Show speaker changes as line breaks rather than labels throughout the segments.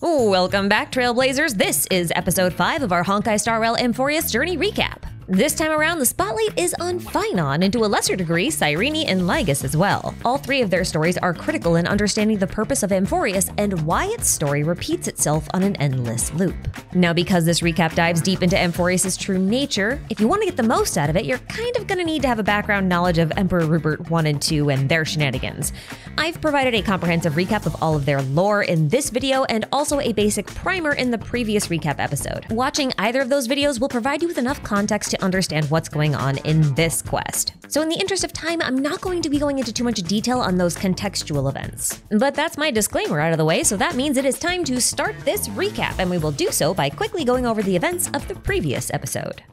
Welcome back, Trailblazers. This is episode 5 of our Honkai Star Rail Amphoreus journey recap. This time around, the spotlight is on Phainon, and to a lesser degree, Cyrene and Lygus as well. All three of their stories are critical in understanding the purpose of Amphoreus and why its story repeats itself on an endless loop. Now, because this recap dives deep into Amphoreus' true nature, if you want to get the most out of it, you're kind of going to need to have a background knowledge of Emperor Rupert 1 and 2 and their shenanigans. I've provided a comprehensive recap of all of their lore in this video and also a basic primer in the previous recap episode. Watching either of those videos will provide you with enough context to understand what's going on in this quest. So in the interest of time, I'm not going to be going into too much detail on those contextual events. But that's my disclaimer out of the way, so that means it is time to start this recap, and we will do so by quickly going over the events of the previous episode.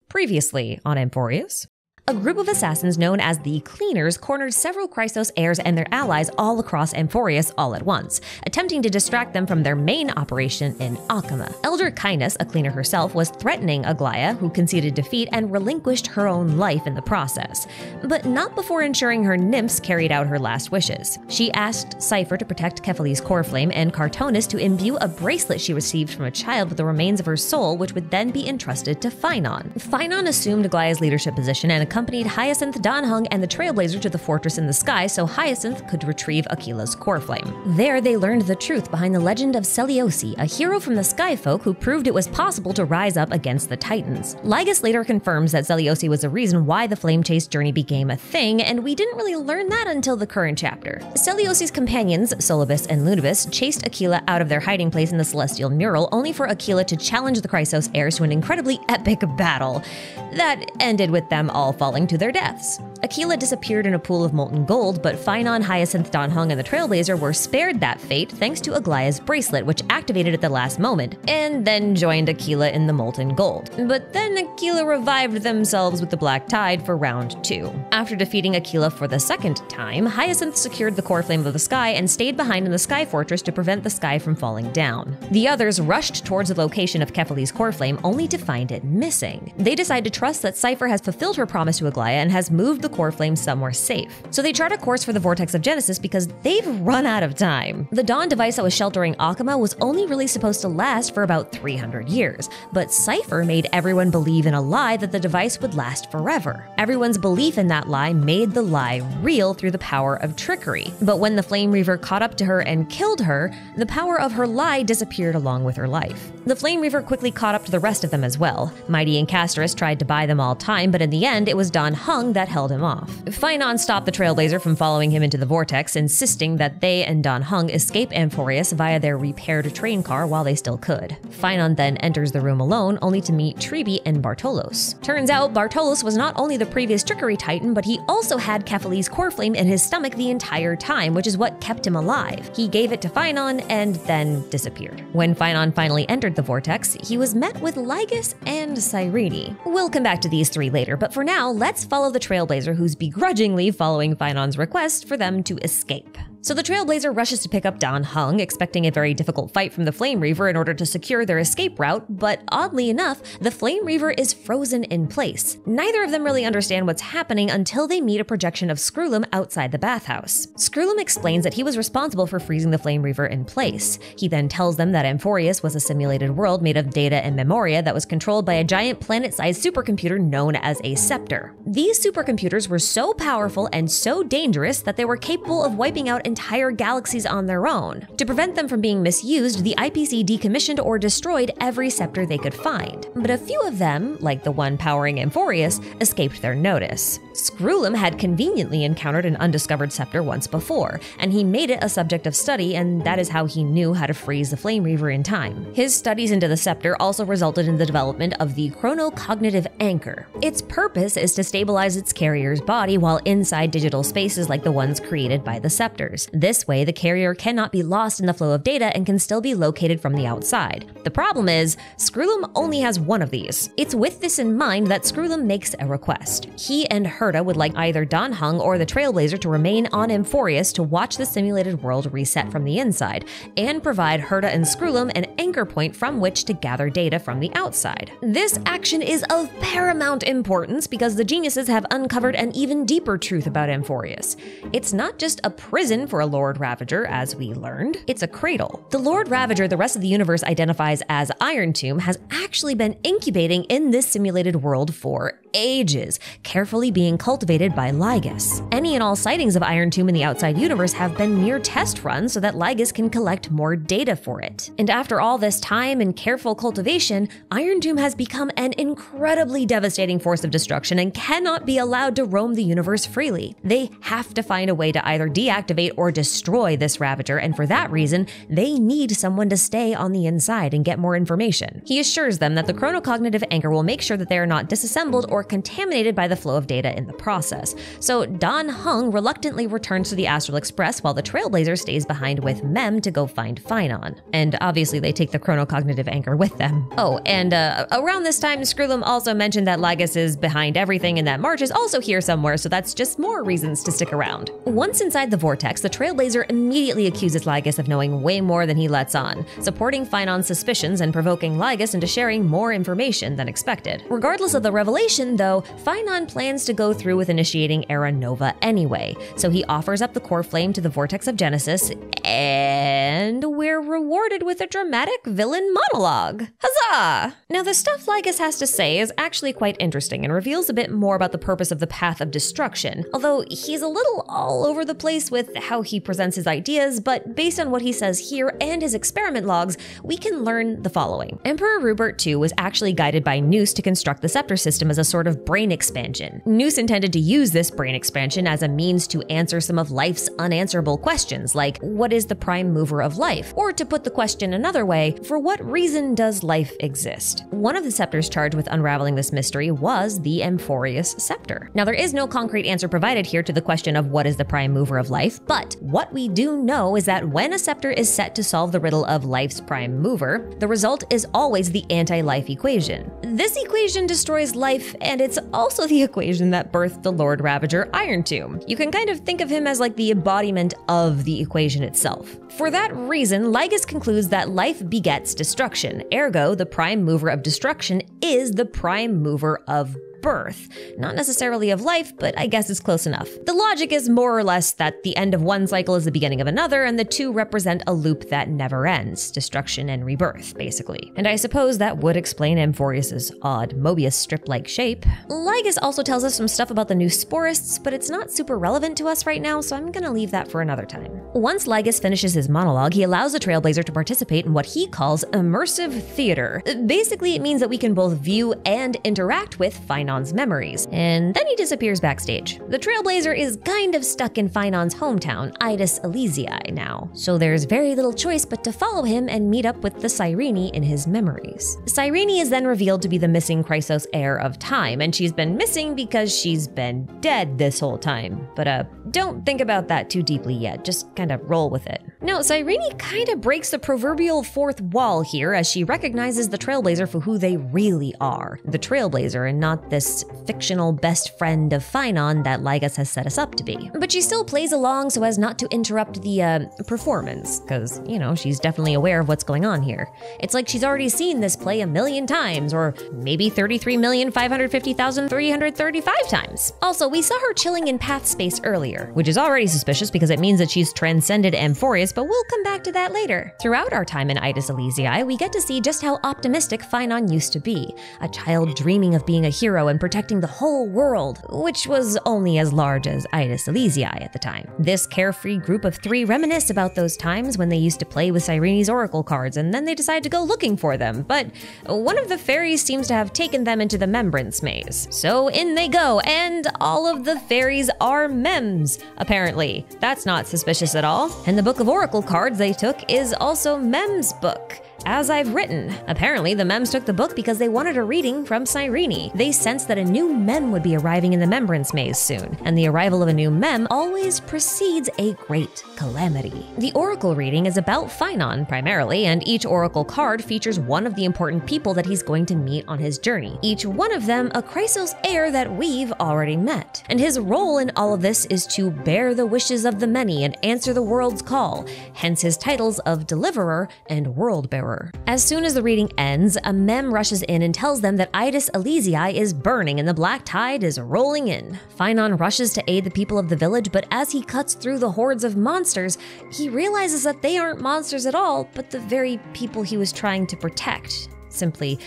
Previously on Amphoreus, a group of assassins known as the Cleaners cornered several Chrysos heirs and their allies all across Amphoreus all at once, attempting to distract them from their main operation in Akama. Elder Kindness, a cleaner herself, was threatening Aglaia, who conceded defeat and relinquished her own life in the process, but not before ensuring her nymphs carried out her last wishes. She asked Cypher to protect Kephalie's core flame and Cartonis to imbue a bracelet she received from a child with the remains of her soul, which would then be entrusted to Phainon. Phainon assumed Aglaia's leadership position and accompanied Hyacinth, Danhung, and the Trailblazer to the fortress in the sky so Hyacinth could retrieve Aquila's core flame. There, they learned the truth behind the legend of Celiosi, a hero from the Skyfolk who proved it was possible to rise up against the Titans. Lygus later confirms that Celiosi was the reason why the flame chase journey became a thing, and we didn't really learn that until the current chapter. Celiosi's companions, Solibus and Lunibus, chased Aquila out of their hiding place in the Celestial Mural, only for Aquila to challenge the Chrysos heirs to an incredibly epic battle that ended with them all falling to their deaths. Aquila disappeared in a pool of molten gold, but Phainon, Hyacinth, Danhung, and the Trailblazer were spared that fate thanks to Aglaia's bracelet, which activated at the last moment, and then joined Aquila in the molten gold. But then Aquila revived themselves with the Black Tide for round 2. After defeating Aquila for the second time, Hyacinth secured the core flame of the sky and stayed behind in the Sky Fortress to prevent the sky from falling down. The others rushed towards the location of Kephalie's core flame only to find it missing. They decide to trust that Cypher has fulfilled her promise to Aglaia and has moved the core flame somewhere safe. So they chart a course for the Vortex of Genesis because they've run out of time. The Dawn device that was sheltering Akama was only really supposed to last for about 300 years, but Cypher made everyone believe in a lie that the device would last forever. Everyone's belief in that lie made the lie real through the power of trickery. But when the Flame Reaver caught up to her and killed her, the power of her lie disappeared along with her life. The Flame Reaver quickly caught up to the rest of them as well. Mighty and Castorus tried to buy them all time, but in the end, it was Danhung that held him off. Phainon stopped the Trailblazer from following him into the vortex, insisting that they and Danhung escape Amphoreus via their repaired train car while they still could. Phainon then enters the room alone, only to meet Tribi and Bartolos. Turns out Bartolos was not only the previous trickery titan, but he also had Kephalie's core flame in his stomach the entire time, which is what kept him alive. He gave it to Phainon and then disappeared. When Phainon finally entered the vortex, he was met with Lygus and Cyrene. We'll come back to these three later, but for now, let's follow the Trailblazer, who's begrudgingly following Phainon's request for them to escape. So the Trailblazer rushes to pick up Danhung, expecting a very difficult fight from the Flame Reaver in order to secure their escape route, but oddly enough, the Flame Reaver is frozen in place. Neither of them really understand what's happening until they meet a projection of Screwllum outside the bathhouse. Screwllum explains that he was responsible for freezing the Flame Reaver in place. He then tells them that Amphoreus was a simulated world made of data and memoria that was controlled by a giant planet-sized supercomputer known as a scepter. These supercomputers were so powerful and so dangerous that they were capable of wiping out entire galaxies on their own. To prevent them from being misused, the IPC decommissioned or destroyed every scepter they could find. But a few of them, like the one powering Amphoreus, escaped their notice. Screwllum had conveniently encountered an undiscovered scepter once before, and he made it a subject of study, and that is how he knew how to freeze the Flame Reaver in time. His studies into the scepter also resulted in the development of the chronocognitive anchor. Its purpose is to stabilize its carrier's body while inside digital spaces like the ones created by the scepters. This way, the carrier cannot be lost in the flow of data and can still be located from the outside. The problem is, Screwllum only has one of these. It's with this in mind that Screwllum makes a request. He and Herta would like either Danhung or the Trailblazer to remain on Amphoreus to watch the simulated world reset from the inside, and provide Herta and Screwllum an anchor point from which to gather data from the outside. This action is of paramount importance because the geniuses have uncovered an even deeper truth about Amphoreus. It's not just a prison for a Lord Ravager, as we learned. It's a cradle. The Lord Ravager the rest of the universe identifies as Iron Tomb has actually been incubating in this simulated world for ages, carefully being cultivated by Lygus. Any and all sightings of Iron Tomb in the outside universe have been mere test runs so that Lygus can collect more data for it. And after all this time and careful cultivation, Iron Tomb has become an incredibly devastating force of destruction and cannot be allowed to roam the universe freely. They have to find a way to either deactivate or destroy this Ravager, and for that reason, they need someone to stay on the inside and get more information. He assures them that the chronocognitive anchor will make sure that they are not disassembled or contaminated by the flow of data in the process. So Dan Heng reluctantly returns to the Astral Express while the Trailblazer stays behind with Mem to go find Phainon. And obviously they take the chronocognitive anchor with them. Oh, and around this time, Screwllum also mentioned that Lygus is behind everything and that March is also here somewhere, so that's just more reasons to stick around. Once inside the vortex, the Trailblazer immediately accuses Lygus of knowing way more than he lets on, supporting Phainon's suspicions and provoking Lygus into sharing more information than expected. Regardless of the revelation, though, Phainon plans to go through with initiating Era Nova anyway, so he offers up the core flame to the Vortex of Genesis, and we're rewarded with a dramatic villain monologue. Huzzah! Now, the stuff Lygus has to say is actually quite interesting and reveals a bit more about the purpose of the Path of Destruction, although he's a little all over the place with how he presents his ideas, but based on what he says here and his experiment logs, we can learn the following. Emperor Rupert II was actually guided by Noose to construct the scepter system as a sort of brain expansion. Noose intended to use this brain expansion as a means to answer some of life's unanswerable questions, like what is the prime mover of life? Or to put the question another way, for what reason does life exist? One of the scepters charged with unraveling this mystery was the Amphoreus scepter. Now, there is no concrete answer provided here to the question of what is the prime mover of life, but what we do know is that when a scepter is set to solve the riddle of life's prime mover, the result is always the anti-life equation. This equation destroys life, and it's also the equation that birthed the Lord Ravager Iron Tomb. You can kind of think of him as like the embodiment of the equation itself. For that reason, Lygus concludes that life begets destruction, ergo the prime mover of destruction is the prime mover of birth. Not necessarily of life, but I guess it's close enough. The logic is more or less that the end of one cycle is the beginning of another, and the two represent a loop that never ends, destruction and rebirth, basically. And I suppose that would explain Amphoreus's odd Mobius strip-like shape. Lygus also tells us some stuff about the new sporists, but it's not super relevant to us right now, so I'm gonna leave that for another time. Once Lygus finishes his monologue, he allows the Trailblazer to participate in what he calls immersive theater. Basically, it means that we can both view and interact with Phainon's memories, and then he disappears backstage. The Trailblazer is kind of stuck in Phainon's hometown, Idis Elysiae now, so there's very little choice but to follow him and meet up with the Cyrene in his memories. Cyrene is then revealed to be the missing Chrysos heir of time, and she's been missing because she's been dead this whole time. But don't think about that too deeply yet, just kind of roll with it. Now, Cyrene kind of breaks the proverbial fourth wall here as she recognizes the Trailblazer for who they really are, the Trailblazer, and not this fictional best friend of Phainon that Lygus has set us up to be. But she still plays along so as not to interrupt the performance, because, you know, she's definitely aware of what's going on here. It's like she's already seen this play 1,000,000 times, or maybe 33,550,335 times. Also, we saw her chilling in path space earlier, which is already suspicious because it means that she's transcended Amphoreus, but we'll come back to that later. Throughout our time in Idis Elysiae, we get to see just how optimistic Phainon used to be, a child dreaming of being a hero and protecting the whole world, which was only as large as Idis Elysiae at the time. This carefree group of three reminisce about those times when they used to play with Cyrene's oracle cards, and then they decide to go looking for them, but one of the fairies seems to have taken them into the Membrance Maze. So in they go, and all of the fairies are Mems, apparently. That's not suspicious at all. And the book of oracle cards they took is also Mem's book. As I've written, apparently the Mems took the book because they wanted a reading from Cyrene. They sensed that a new Mem would be arriving in the Membrance Maze soon, and the arrival of a new Mem always precedes a great calamity. The oracle reading is about Phainon primarily, and each oracle card features one of the important people that he's going to meet on his journey, each one of them a Chrysos heir that we've already met. And his role in all of this is to bear the wishes of the many and answer the world's call, hence his titles of Deliverer and World Bearer. horror. As soon as the reading ends, a mem rushes in and tells them that Idis Elysiae is burning and the black tide is rolling in. Phainon rushes to aid the people of the village, but as he cuts through the hordes of monsters, he realizes that they aren't monsters at all, but the very people he was trying to protect, simply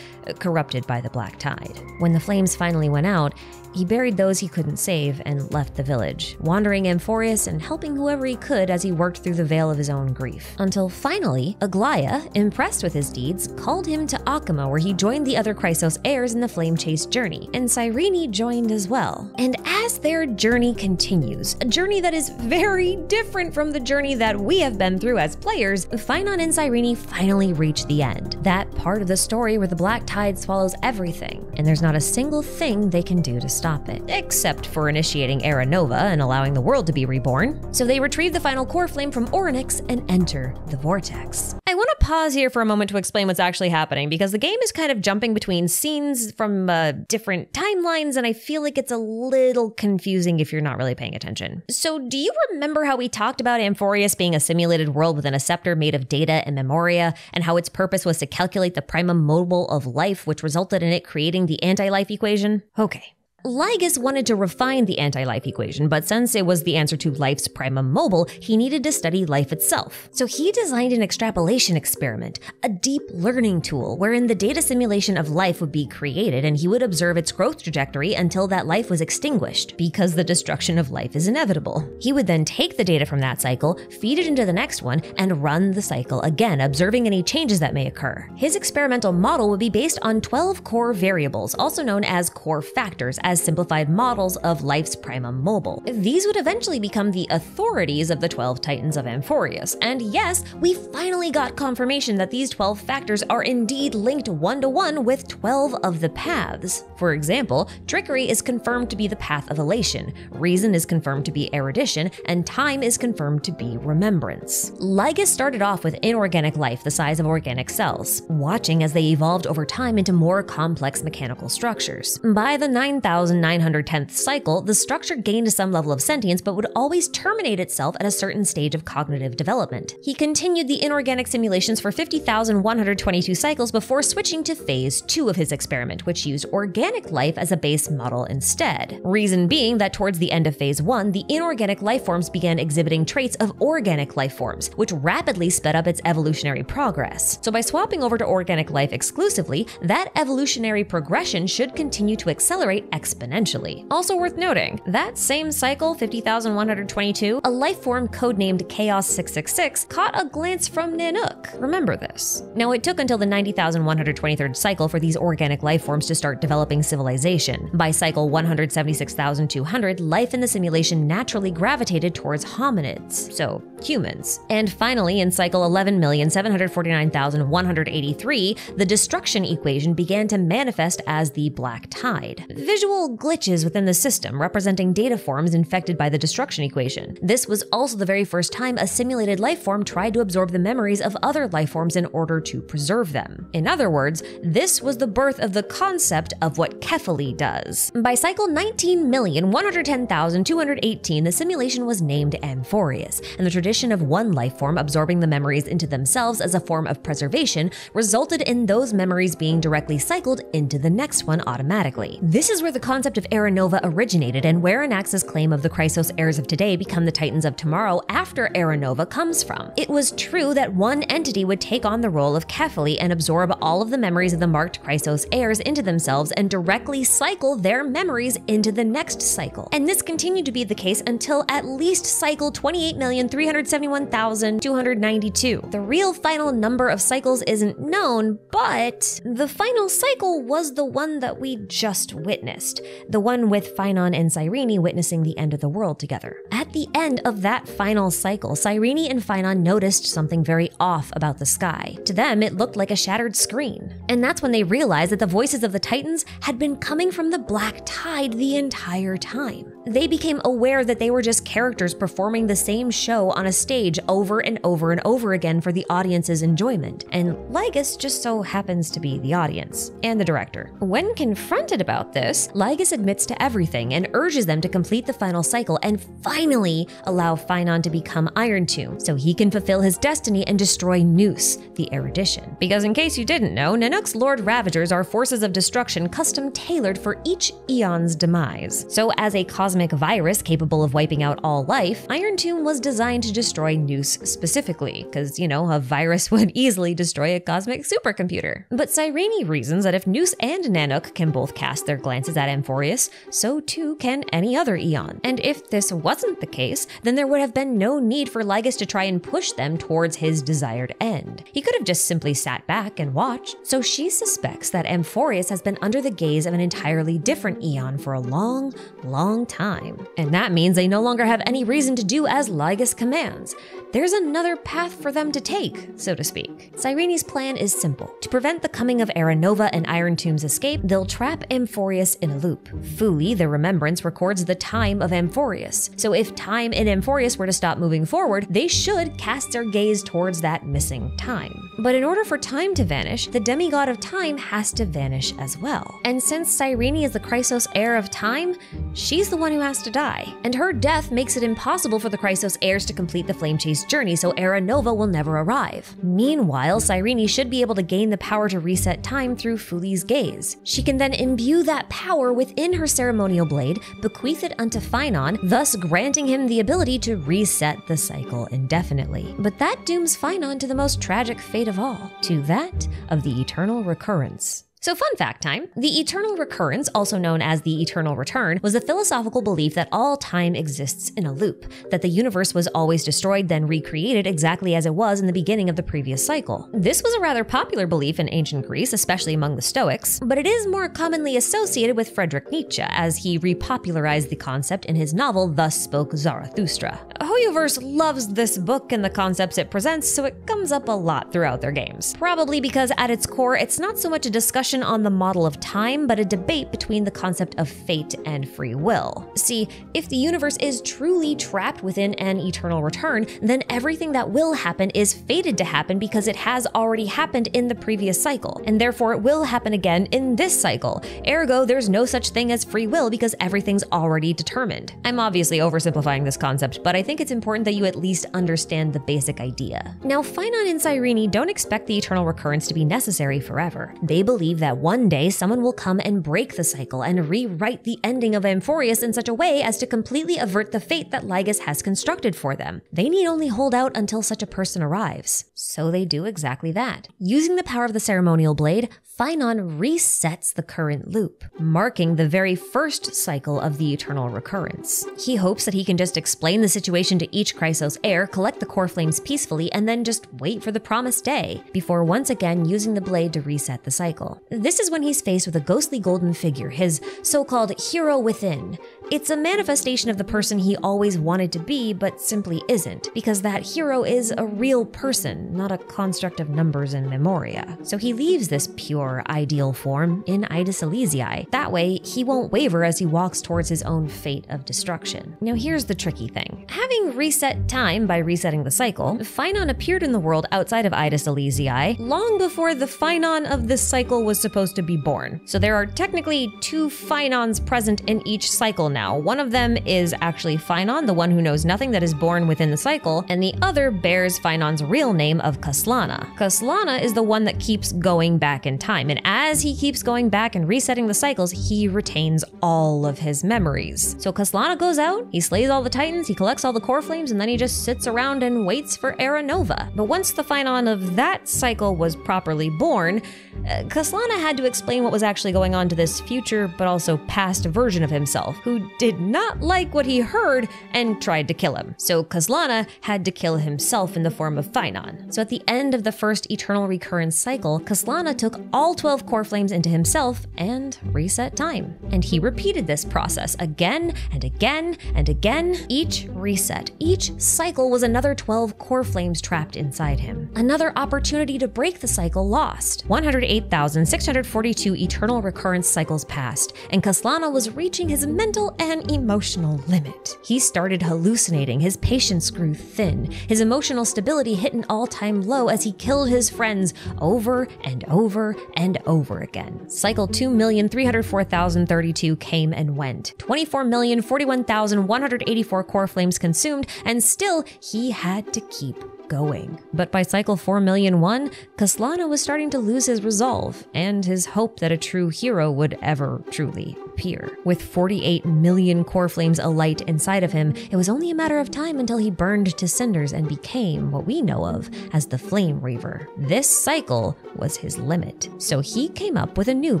corrupted by the black tide. When the flames finally went out, he buried those he couldn't save and left the village, wandering Amphoreus and helping whoever he could as he worked through the veil of his own grief. Until finally, Aglaia, impressed with his deeds, called him to Akama, where he joined the other Chrysos heirs in the flame chase journey, and Cyrene joined as well. And as their journey continues, a journey that is very different from the journey that we have been through as players, Phainon and Cyrene finally reach the end. That part of the story where the black tide swallows everything, and there's not a single thing they can do to stop it, except for initiating Era Nova and allowing the world to be reborn. So they retrieve the final core flame from Orynyx and enter the vortex. I want to pause here for a moment to explain what's actually happening, because the game is kind of jumping between scenes from different timelines, and I feel like it's a little confusing if you're not really paying attention. So do you remember how we talked about Amphoreus being a simulated world within a scepter made of data and memoria, and how its purpose was to calculate the primum mobile of life, which resulted in it creating the anti-life equation? Okay. Lygus wanted to refine the anti-life equation, but since it was the answer to life's primum mobile, he needed to study life itself. So he designed an extrapolation experiment, a deep learning tool wherein the data simulation of life would be created and he would observe its growth trajectory until that life was extinguished, because the destruction of life is inevitable. He would then take the data from that cycle, feed it into the next one, and run the cycle again, observing any changes that may occur. His experimental model would be based on 12 core variables, also known as core factors, as simplified models of life's primum mobile. These would eventually become the authorities of the 12 Titans of Amphoreus. And yes, we finally got confirmation that these 12 factors are indeed linked one-to-one with 12 of the paths. For example, trickery is confirmed to be the path of elation, reason is confirmed to be erudition, and time is confirmed to be remembrance. Lygus started off with inorganic life the size of organic cells, watching as they evolved over time into more complex mechanical structures. By the 9,910th cycle, the structure gained some level of sentience but would always terminate itself at a certain stage of cognitive development. He continued the inorganic simulations for 50,122 cycles before switching to phase 2 of his experiment, which used organic life as a base model instead. Reason being that towards the end of phase 1, the inorganic life forms began exhibiting traits of organic life forms, which rapidly sped up its evolutionary progress. So by swapping over to organic life exclusively, that evolutionary progression should continue to accelerate exponentially. Also worth noting, that same cycle, 50,122, a life form codenamed Chaos 666 caught a glance from Nanook. Remember this. Now, it took until the 90,123rd cycle for these organic life forms to start developing civilization. By cycle 176,200, life in the simulation naturally gravitated towards hominids, so humans. And finally, in cycle 11,749,183, the destruction equation began to manifest as the black tide. Visual glitches within the system representing data forms infected by the destruction equation. This was also the very first time a simulated life form tried to absorb the memories of other life forms in order to preserve them. In other words, this was the birth of the concept of what Kephaly does. By cycle 19,110,218, the simulation was named Amphoreus, and the tradition of one life form absorbing the memories into themselves as a form of preservation resulted in those memories being directly cycled into the next one automatically. This is where the concept of Era Nova originated, and where Anax's claim of the Chrysos heirs of today become the Titans of tomorrow after Era Nova comes from. It was true that one entity would take on the role of Kephaly and absorb all of the memories of the marked Chrysos heirs into themselves and directly cycle their memories into the next cycle. And this continued to be the case until at least cycle 28,371,292. The real final number of cycles isn't known, but the final cycle was the one that we just witnessed, the one with Phainon and Cyrene witnessing the end of the world together. At the end of that final cycle, Cyrene and Phainon noticed something very off about the sky. To them, it looked like a shattered screen. And that's when they realized that the voices of the Titans had been coming from the Black Tide the entire time. They became aware that they were just characters performing the same show on a stage over and over and over again for the audience's enjoyment, and Lygus just so happens to be the audience and the director. When confronted about this, Lygus admits to everything and urges them to complete the final cycle and finally allow Phainon to become Iron Tomb so he can fulfill his destiny and destroy Noose, the erudition. Because in case you didn't know, Nanook's Lord Ravagers are forces of destruction custom tailored for each eon's demise. So as a cosmic virus capable of wiping out all life, Iron Tomb was designed to destroy Noose specifically, because, you know, a virus would easily destroy a cosmic supercomputer. But Cyrene reasons that if Noose and Nanook can both cast their glances at Amphoreus, so too can any other eon. And if this wasn't the case, then there would have been no need for Lygus to try and push them towards his desired end. He could have just simply sat back and watched. So she suspects that Amphoreus has been under the gaze of an entirely different eon for a long, long time. And that means they no longer have any reason to do as Lygus commands. There's another path for them to take, so to speak. Cyrene's plan is simple. To prevent the coming of Aranova and Iron Tomb's escape, they'll trap Amphoreus in a loop. Fuli, the remembrance, records the time of Amphoreus. So if time in Amphoreus were to stop moving forward, they should cast their gaze towards that missing time. But in order for time to vanish, the demigod of time has to vanish as well. And since Cyrene is the Chrysos heir of time, she's the one who has to die. And her death makes it impossible for the Chrysos heirs to complete the Flame Chase journey, so Aranova will never arrive. Meanwhile, Cyrene should be able to gain the power to reset time through Fuli's gaze. She can then imbue that power within her ceremonial blade, bequeath it unto Phainon, thus granting him the ability to reset the cycle indefinitely. But that dooms Phainon to the most tragic fate of all, to that of the Eternal Recurrence. So fun fact time, the Eternal Recurrence, also known as the Eternal Return, was a philosophical belief that all time exists in a loop, that the universe was always destroyed then recreated exactly as it was in the beginning of the previous cycle. This was a rather popular belief in ancient Greece, especially among the Stoics, but it is more commonly associated with Friedrich Nietzsche, as he repopularized the concept in his novel Thus Spoke Zarathustra. Hoyoverse loves this book and the concepts it presents, so it comes up a lot throughout their games. Probably because at its core, it's not so much a discussion on the model of time, but a debate between the concept of fate and free will. See, if the universe is truly trapped within an eternal return, then everything that will happen is fated to happen because it has already happened in the previous cycle, and therefore it will happen again in this cycle. Ergo, there's no such thing as free will because everything's already determined. I'm obviously oversimplifying this concept, but I think it's important that you at least understand the basic idea. Now, Phainon and Cyrene don't expect the eternal recurrence to be necessary forever. They believe that one day someone will come and break the cycle and rewrite the ending of Amphoreus in such a way as to completely avert the fate that Lygus has constructed for them. They need only hold out until such a person arrives. So they do exactly that. Using the power of the ceremonial blade, Phainon resets the current loop, marking the very first cycle of the Eternal Recurrence. He hopes that he can just explain the situation to each Chrysos heir, collect the core flames peacefully, and then just wait for the promised day, before once again using the blade to reset the cycle. This is when he's faced with a ghostly golden figure, his so-called hero within. It's a manifestation of the person he always wanted to be, but simply isn't, because that hero is a real person, not a construct of numbers and memoria. So he leaves this pure, ideal form in Idis Elysiae. That way, he won't waver as he walks towards his own fate of destruction. Now here's the tricky thing. Having reset time by resetting the cycle, Phainon appeared in the world outside of Idis Elysiae long before the Phainon of this cycle was supposed to be born. So there are technically two Phainons present in each cycle now. One of them is actually Phainon, the one who knows nothing that is born within the cycle, and the other bears Phainon's real name of Khaslana. Khaslana is the one that keeps going back in time, and as he keeps going back and resetting the cycles, he retains all of his memories. So Khaslana goes out, he slays all the Titans, he collects all the core flames, and then he just sits around and waits for Aranova. But once the Phainon of that cycle was properly born, Khaslana Khaslana had to explain what was actually going on to this future but also past version of himself, who did not like what he heard and tried to kill him. So Khaslana had to kill himself in the form of Phainon. So at the end of the first Eternal Recurrence cycle, Khaslana took all 12 core flames into himself and reset time. And he repeated this process again and again and again. Each reset, each cycle was another 12 core flames trapped inside him. Another opportunity to break the cycle lost. 108,642 Eternal Recurrence cycles passed, and Khaslana was reaching his mental and emotional limit. He started hallucinating, his patience grew thin, his emotional stability hit an all-time low as he killed his friends over and over and over again. Cycle 2,304,032 came and went. 24,041,184 core flames consumed, and still he had to keep going. But by cycle 4,000,001, Khaslana was starting to lose his resolve and his hope that a true hero would ever truly appear. With 48 million core flames alight inside of him, it was only a matter of time until he burned to cinders and became what we know of as the Flame Reaver. This cycle was his limit, so he came up with a new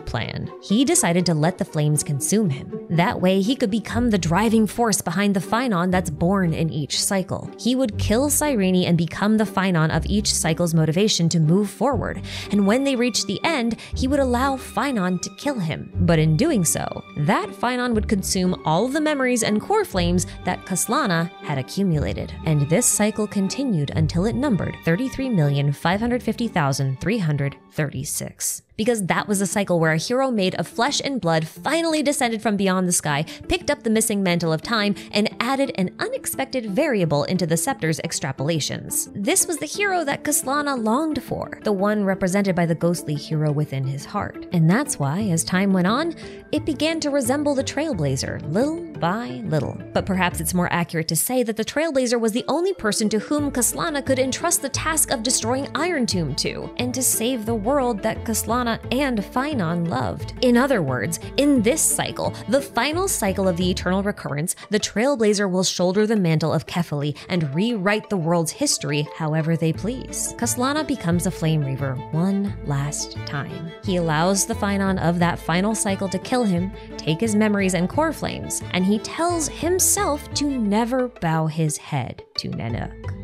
plan. He decided to let the flames consume him. That way he could become the driving force behind the Phainon that's born in each cycle. He would kill Cyrene and become the Phainon of each cycle's motivation to move forward, and when they reached the end, he would allow Phainon to kill him. But in doing so, that Phainon would consume all of the memories and core flames that Khaslana had accumulated. And this cycle continued until it numbered 33,550,336. Because that was a cycle where a hero made of flesh and blood finally descended from beyond the sky, picked up the missing mantle of time, and added an unexpected variable into the scepter's extrapolations. This was the hero that Khaslana longed for, the one represented by the ghostly hero within his heart. And that's why, as time went on, it began to resemble the Trailblazer, little by little. But perhaps it's more accurate to say that the Trailblazer was the only person to whom Khaslana could entrust the task of destroying Iron Tomb to, and to save the world that Khaslana and Phainon loved. In other words, in this cycle, the final cycle of the Eternal Recurrence, the Trailblazer will shoulder the mantle of Kefili and rewrite the world's history however they please. Khaslana becomes a Flame Reaver one last time. He allows the Phainon of that final cycle to kill him, take his memories and core flames, and he tells himself to never bow his head to Nanook.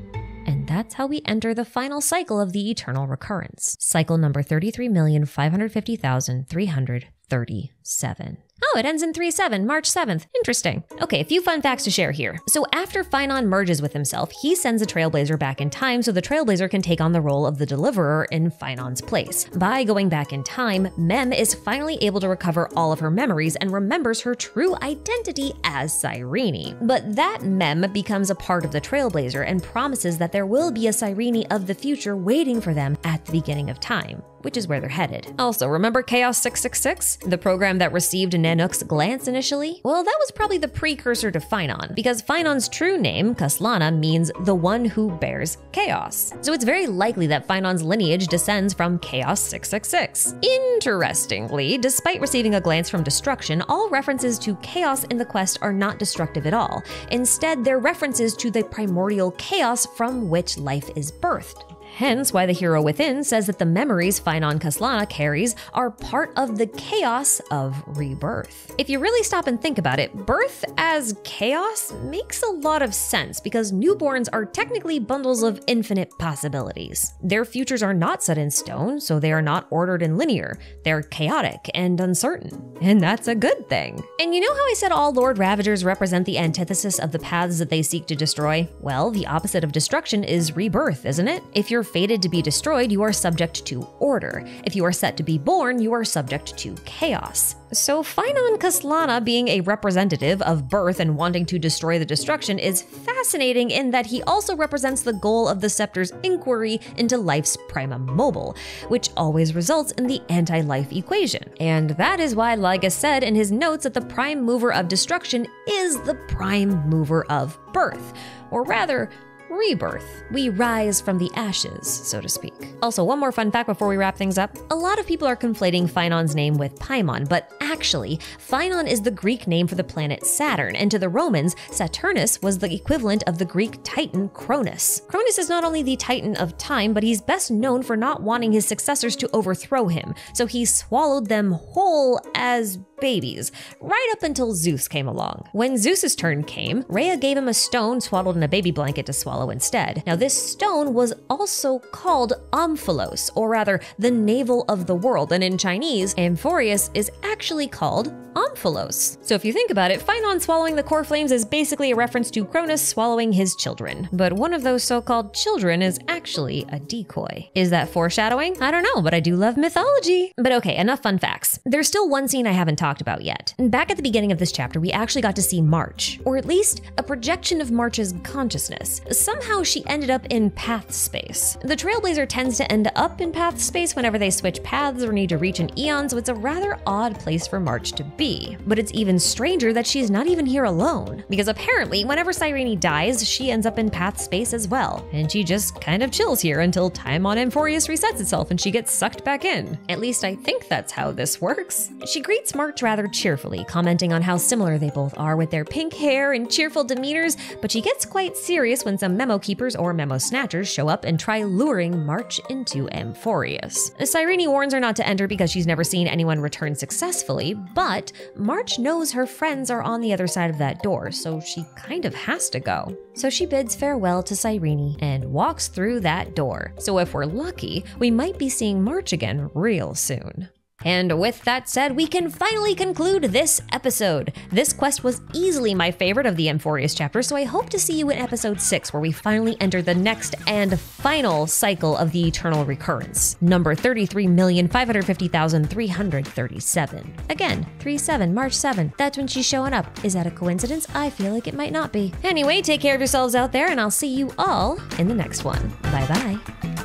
And that's how we enter the final cycle of the Eternal Recurrence. Cycle number 33,550,337. Oh, it ends in 3/7, March 7th. Interesting. Okay, a few fun facts to share here. So after Phainon merges with himself, he sends a Trailblazer back in time so the Trailblazer can take on the role of the Deliverer in Phainon's place. By going back in time, Mem is finally able to recover all of her memories and remembers her true identity as Cyrene. But that Mem becomes a part of the Trailblazer and promises that there will be a Cyrene of the future waiting for them at the beginning of time, which is where they're headed. Also, remember Chaos 666? The program that received Nanook's glance initially? Well, that was probably the precursor to Phainon, because Phainon's true name, Khaslana, means the one who bears chaos. So it's very likely that Phainon's lineage descends from Chaos 666. Interestingly, despite receiving a glance from destruction, all references to chaos in the quest are not destructive at all. Instead, they're references to the primordial chaos from which life is birthed. Hence why the hero within says that the memories Phainon Khaslana carries are part of the chaos of rebirth. If you really stop and think about it, birth as chaos makes a lot of sense because newborns are technically bundles of infinite possibilities. Their futures are not set in stone, so they are not ordered and linear. They're chaotic and uncertain, and that's a good thing. And you know how I said all Lord Ravagers represent the antithesis of the paths that they seek to destroy? Well, the opposite of destruction is rebirth, isn't it? If you're fated to be destroyed, you are subject to order. If you are set to be born, you are subject to chaos. So Phainon Khaslana being a representative of birth and wanting to destroy the destruction is fascinating in that he also represents the goal of the Scepter's inquiry into life's primum mobile, which always results in the anti-life equation. And that is why Lygus said in his notes that the prime mover of destruction is the prime mover of birth, or rather, rebirth. We rise from the ashes, so to speak. Also, one more fun fact before we wrap things up. A lot of people are conflating Phainon's name with Paimon, but actually, Phainon is the Greek name for the planet Saturn, and to the Romans, Saturnus was the equivalent of the Greek titan Cronus. Cronus is not only the titan of time, but he's best known for not wanting his successors to overthrow him, so he swallowed them whole as babies, right up until Zeus came along. When Zeus's turn came, Rhea gave him a stone swaddled in a baby blanket to swallow instead. Now this stone was also called Amphoreus, or rather the navel of the world, and in Chinese, Amphoreus is actually called Amphoreus. So if you think about it, Phainon swallowing the core flames is basically a reference to Cronus swallowing his children. But one of those so-called children is actually a decoy. Is that foreshadowing? I don't know, but I do love mythology. But okay, enough fun facts. There's still one scene I haven't talked about yet. Back at the beginning of this chapter, we actually got to see March, or at least a projection of March's consciousness. Somehow she ended up in path space. The Trailblazer tends to end up in path space whenever they switch paths or need to reach an eon, so it's a rather odd place for March to be. But it's even stranger that she's not even here alone, because apparently whenever Cyrene dies, she ends up in path space as well, and she just kind of chills here until time on Amphoreus resets itself and she gets sucked back in. At least I think that's how this works. She greets March rather cheerfully, commenting on how similar they both are with their pink hair and cheerful demeanors, but she gets quite serious when some memo keepers or memo snatchers show up and try luring March into Amphoreus. Cyrene warns her not to enter because she's never seen anyone return successfully, but March knows her friends are on the other side of that door, so she kind of has to go. So she bids farewell to Cyrene and walks through that door. So if we're lucky, we might be seeing March again real soon. And with that said, we can finally conclude this episode. This quest was easily my favorite of the Amphoreus chapter, so I hope to see you in episode 6, where we finally enter the next and final cycle of the Eternal Recurrence, number 33,550,337. Again, 37, March 7. That's when she's showing up. Is that a coincidence? I feel like it might not be. Anyway, take care of yourselves out there, and I'll see you all in the next one. Bye-bye.